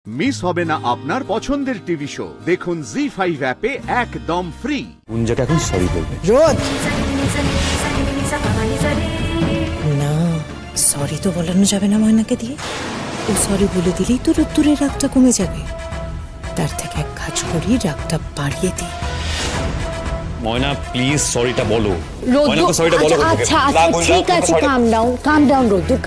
Miss হবে না আপনার পছন্দের টিভি শো। দেখুন জি5 অ্যাপে একদম ফ্রি। গুঞ্জাকে এখন সরি বলবে। রোদ না, সরি তো বলানো যাবে না ময়নাকে দিয়ে। ও সরি বলে দিলেই তো রোদ্দুরের রাগটা কমে যাবে। তার থেকে এক কাজ করি, রাগটা বাড়িয়ে দিই। ময়না প্লিজ সরিটা বলো। ময়নাকে সরিটা বলো। আচ্ছা ঠিক আছে, কাম ডাউন রোদ্দুর।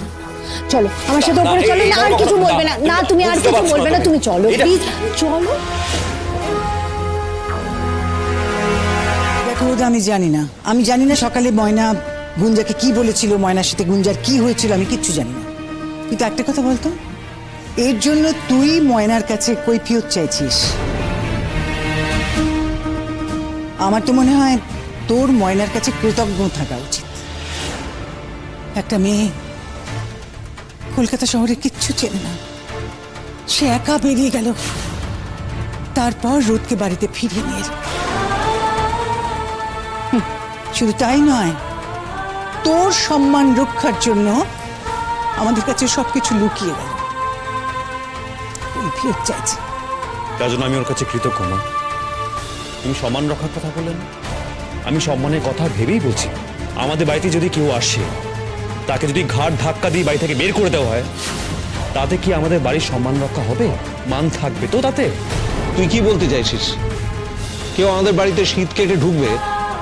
চলো আমার সাথে উপরে চলো। না আর কিছু বলবে না, না তুমি আর কিছু বলবে না, তুমি চলো প্লিজ চলো। দেখো আমি জানি না সকালে ময়না গুঞ্জাকে কি বলেছিল, ময়নার সাথে গুঞ্জার কি হয়েছিল আমি কিচ্ছু জানি না। কিন্তু একটা কথা বলতো, এর জন্য তুই ময়নার কাছে কৈফিয়ত চাইছিস। আমার তো মনে হয় তোর ময়নার কাছে কৃতজ্ঞ থাকা উচিত। একটা মেয়ে কলকাতা শহরে কিচ্ছু চেনে না, সে একা বেরিয়ে গেল, তারপর রোদকে বাড়িতে ফিরিয়ে নিয়ে এলো। শুধু তাই নয়, তোর সম্মান রক্ষার জন্য আমাদের কাছে সবকিছু লুকিয়ে গেল। ফেরত চাইছি, তার জন্য আমি ওর কাছে কৃতজ্ঞ না। তুমি সম্মান রক্ষার কথা বললেন, আমি সম্মানের কথা ভেবেই বলছি। আমাদের বাড়িতে যদি কেউ আসে, তাকে যদি ঘাট ধাক্কা দিয়ে বাড়ি থেকে বের করে দেওয়া হয়, তাতে কি আমাদের বাড়ির সম্মান রক্ষা হবে? মান থাকবে তো তাতে? তুই কি বলতে চাইছিস? কেউ আমাদের বাড়িতে শীত কেটে ঢুকবে,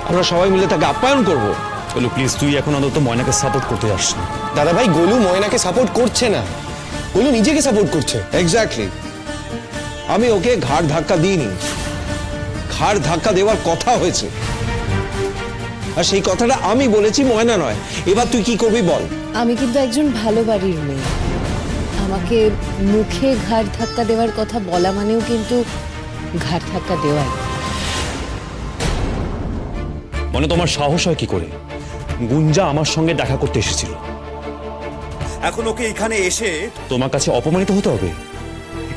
আমরা সবাই মিলে তাকে আপ্যায়ন করব? বলো প্লিজ, তুই এখন অন্তত ময়নাকে সাপোর্ট করতে যাস না। দাদা ভাই, গোলু ময়নাকে সাপোর্ট করছে না, গোলু নিজেকে সাপোর্ট করছে। এক্স্যাক্টলি, আমি ওকে ঘাড় ধাক্কা দিইনি, ঘাড় ধাক্কা দেওয়ার কথা হয়েছে, আর সেই কথাটা আমি বলেছি, ময়না নয়। এবার তুই কি করবি বল। আমি কিন্তু একজন ভালো বাড়ির মেয়ে, আমাকে মুখে ঘাড় ধাক্কা দেওয়ার কথা বলা মানেও কিন্তু ঘাড় ধাক্কা দেওয়াই। মনে তোমার সাহস হয় কি করে? গুঞ্জা আমার সঙ্গে দেখা করতে এসেছিল, এখন ওকে এখানে এসে তোমার কাছে অপমানিত হতে হবে?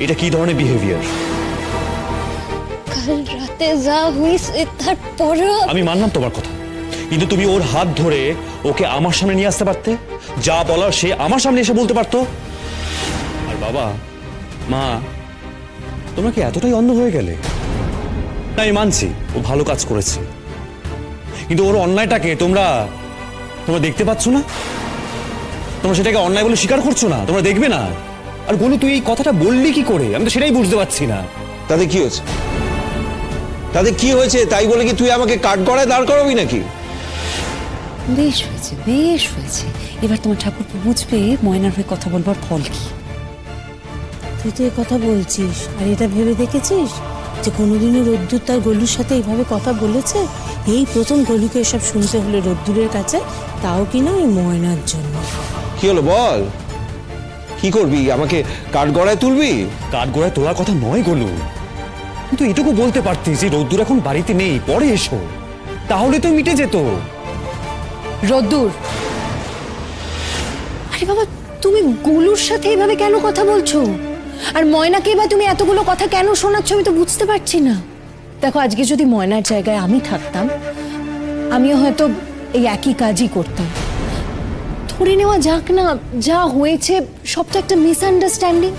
এটা কি ধরনের বিহেভিয়ার? কাল রাতে যা হয়েছে তারপর আমি মানলাম তোমার কথা, কিন্তু তুমি ওর হাত ধরে ওকে আমার সামনে নিয়ে আসতে পারতে, যা বলার সে আমার সামনে এসে বলতে পারতো। আর বাবা মা, তোমরা কি এতটাই অন্ধ হয়ে গেলে? আমি মানছি ও ভালো কাজ করেছে, কিন্তু ওর অন্যায়টাকে তোমরা দেখতে পাচ্ছ না, তোমরা সেটাকে অন্যায় বলে স্বীকার করছো না, তোমরা দেখবে না। আর গোলু, তুই এই কথাটা বললি কি করে? আমি তো সেটাই বুঝতে পারছি না। তাদের কি হয়েছে? তাদের কি হয়েছে তাই বলে কি তুই আমাকে কাঠগড়ায় দাঁড় করাবি নাকি? বেশ হয়েছে, বেশ হয়েছে। এবার তোমার ঠাকুরপো বুঝবে ময়নার হয়ে কথা বলবার ফল কি। তুই তো কথা বলছিস, আর এটা ভেবে দেখেছিস যে কোনোদিনও রোদ্দুর তার গলুর সাথে এইভাবে কথা বলেছে? এই প্রথম গলুকে এসব শুনতে হলো রোদ্দুরের কাছে, তাও কিনা ওই ময়নার জন্য। কি হলো বল, কি করবি? আমাকে কাঠগড়ায় তুলবি? কাঠগড়ায় তোলার কথা নয় গোলু, কিন্তু এটুকু বলতে পারতিস যে রোদ্দুর এখন বাড়িতে নেই, পরে এসো, তাহলে তো মিটে যেত। রোদ্দুর, আরে বাবা, তুমি গোলুর সাথে এইভাবে কেন কথা বলছো? আর ময়নাকে বা তুমি এতগুলো কথা কেন শোনাচ্ছ আমি তো বুঝতে পারছি না। দেখো, আজকে যদি ময়নার জায়গায় আমি থাকতাম, আমিও হয়তো এই একই কাজই করতাম। ধরে নেওয়া যাক না, যা হয়েছে সব তো একটা মিসআন্ডারস্ট্যান্ডিং,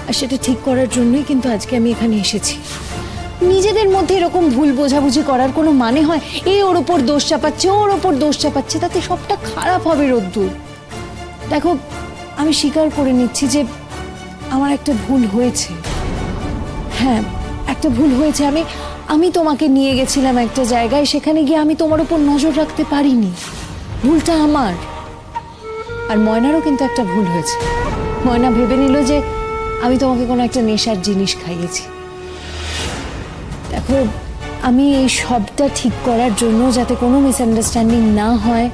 আর সেটা ঠিক করার জন্যই কিন্তু আজকে আমি এখানে এসেছি। নিজেদের মধ্যে এরকম ভুল বোঝাবুঝি করার কোনো মানে হয়? এ ওর ওপর দোষ চাপাচ্ছে, ওর ওপর দোষ চাপাচ্ছে, তাতে সবটা খারাপ হবে রোদ্দুর। দেখো, আমি স্বীকার করে নিচ্ছি যে আমার একটা ভুল হয়েছে। হ্যাঁ, একটা ভুল হয়েছে। আমি তোমাকে নিয়ে গেছিলাম একটা জায়গায়, সেখানে গিয়ে আমি তোমার উপর নজর রাখতে পারিনি, ভুলটা আমার। আর ময়নারও কিন্তু একটা ভুল হয়েছে। ময়না ভেবে নিল যে আমি তোমাকে কোনো একটা নেশার জিনিস খাইয়েছি। দেখো, আমি এই সবটা ঠিক করার জন্য, যাতে কোনো মিসআন্ডারস্ট্যান্ডিং না হয়,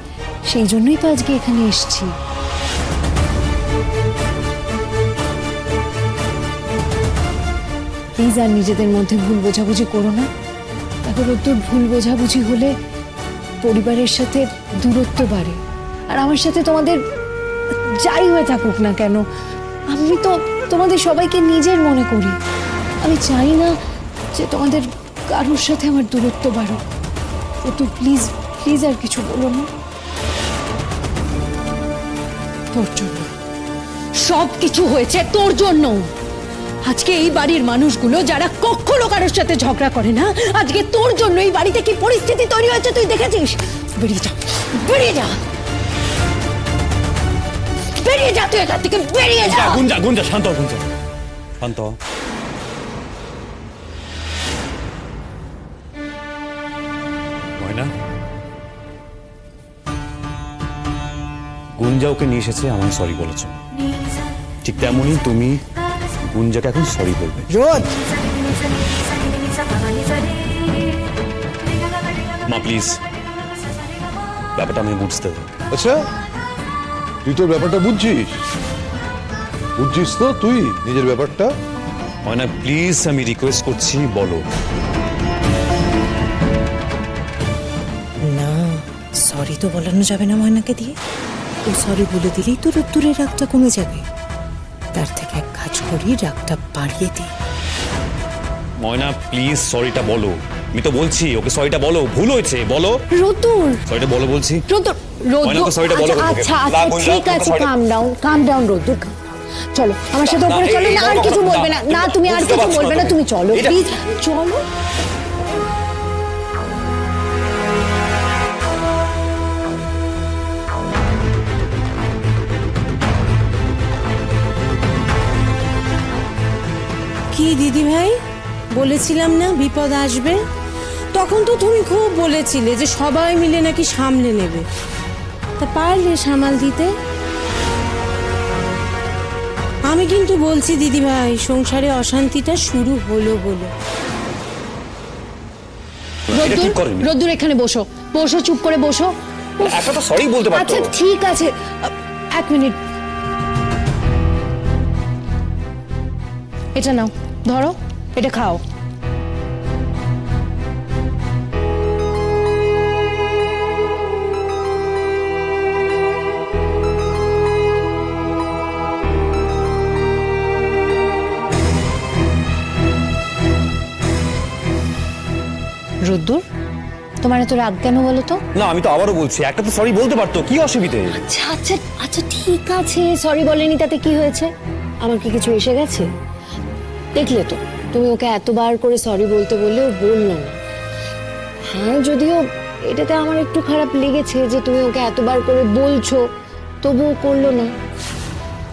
সেই জন্যই তো আজকে এখানে এসেছি। প্লিজ আর নিজেদের মধ্যে ভুল বোঝাবুঝি করো না। দেখো রোদ্দুর, ভুল বোঝাবুঝি হলে পরিবারের সাথে দূরত্ব বাড়ে। আর আমার সাথে তোমাদের যাই হয়ে থাকুক না কেন, আমি তো তোমাদের সবাইকে নিজের মনে করি। আমি চাই না যে তোমাদের কারোর সাথে আমার দূরত্ব বাড়ুক। তো প্লিজ প্লিজ আর কিছু বলো না। তোর জন্য সব কিছু হয়েছে, তোর জন্য। আজকে এই বাড়ির মানুষগুলো যারা কখনো কারোর সাথে ঝগড়া করে না, আজকে তোর জন্য এই বাড়িতে কি পরিস্থিতি তৈরি হয়েছে তুই দেখেছিস? বেরিয়ে যা, বেরিয়ে যা, বেরিয়ে যা, তুই এখান থেকে বেরিয়ে যা। গুঞ্জা গুঞ্জা শান্ত হ, গুঞ্জা শান্ত হ। ময়না, গুঞ্জা ওকে নিয়ে এসেছে আমায় সরি বলেছ, ঠিক তেমনই তুমি গুঞ্জাকে এখন সরি বলবে। রোদ, মা প্লিজ, ব্যাপারটা আমি বুঝতে দেবো। আচ্ছা, তুই তোর ব্যাপারটা বুঝছিস? বুঝছিস তো তুই নিজের ব্যাপারটা? ময়না প্লিজ, আমি রিকোয়েস্ট করছি, বলো। না, সরি তো বলানো যাবে না ময়নাকে দিয়ে। ও সরি বলে দিলেই তো রোদ্দুরের রাগটা কমে যাবে। তার থেকে এক কাজ করি, রাগটা বাড়িয়ে দিই। ময়না প্লিজ সরিটা বলো, আমি তো বলছি ওকে সরিটা বলো, ভুল হয়েছে বলো। রতুর, সরিটা বলো বলছি। রতুর, ময়না ওকে সরিটা বলো। আচ্ছা আচ্ছা ঠিক আছে, কাম ডাউন রতুর, চলো আমার সাথে উপরে চলো। না আর কিছু বলবে না, না তুমি আর কিছু বলবে না, তুমি চলো প্লিজ, চলো। কি দিদি ভাই, বলেছিলাম না বিপদ আসবে? তখন তো তুমি খুব বলেছিলে যে সবাই মিলে নাকি সামলে নেবে, তা পারলে সামাল দিতে? আমি কিন্তু বলছি দিদি ভাই, সংসারে অশান্তিটা শুরু হলো বলে। রোদ্দুর এখানে বসো, বসো, চুপ করে বসো। একটা তো সরি বলতে পারতো। আচ্ছা ঠিক আছে, এক মিনিট, এটা নাও, ধরো, এটা খাও। রোদ্দুর, তোমার এত রাগ কেন বলো তো? না আমি তো আবারও বলছি, একটা তো সরি বলতে পারতো, কি অসুবিধে? আচ্ছা আচ্ছা আচ্ছা ঠিক আছে, সরি বলেনি তাতে কি হয়েছে? আমার কি কিছু এসে গেছে? দেখলে তো, তুমি ওকে এতবার করে সরি বলতে বললেও বললো না। হ্যাঁ যদিও এটাতে আমার একটু খারাপ লেগেছে যে তুমি ওকে এতবার করে বলছো তবুও করলো না,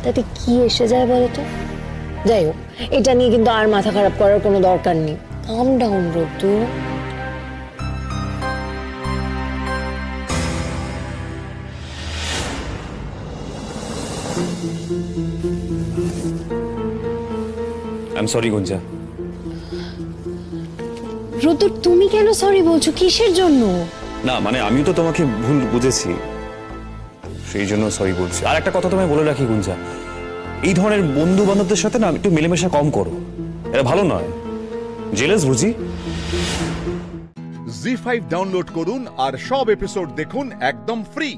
তাতে কি এসে যায় বলো তো? যাই হোক, এটা নিয়ে কিন্তু আর মাথা খারাপ করার কোনো দরকার নেই। কাম ডাউন রোদ্দুর। I am sorry Gunja. রোদ্দুর তুমি কেন সরি বলছো, কিসের জন্য? না মানে আমিও তো তোমাকে ভুল বুঝেছি, সেই জন্য সরি বলছি। আর একটা কথা তোমায় বলে রাখি গুঞ্জা, এই ধরনের বন্ধু বান্ধবদের সাথে না একটু মেলামেশা কম করো, এটা ভালো নয়, জেলাস বুঝি। জি5 ডাউনলোড করুন আর সব এপিসোড দেখুন একদম ফ্রি।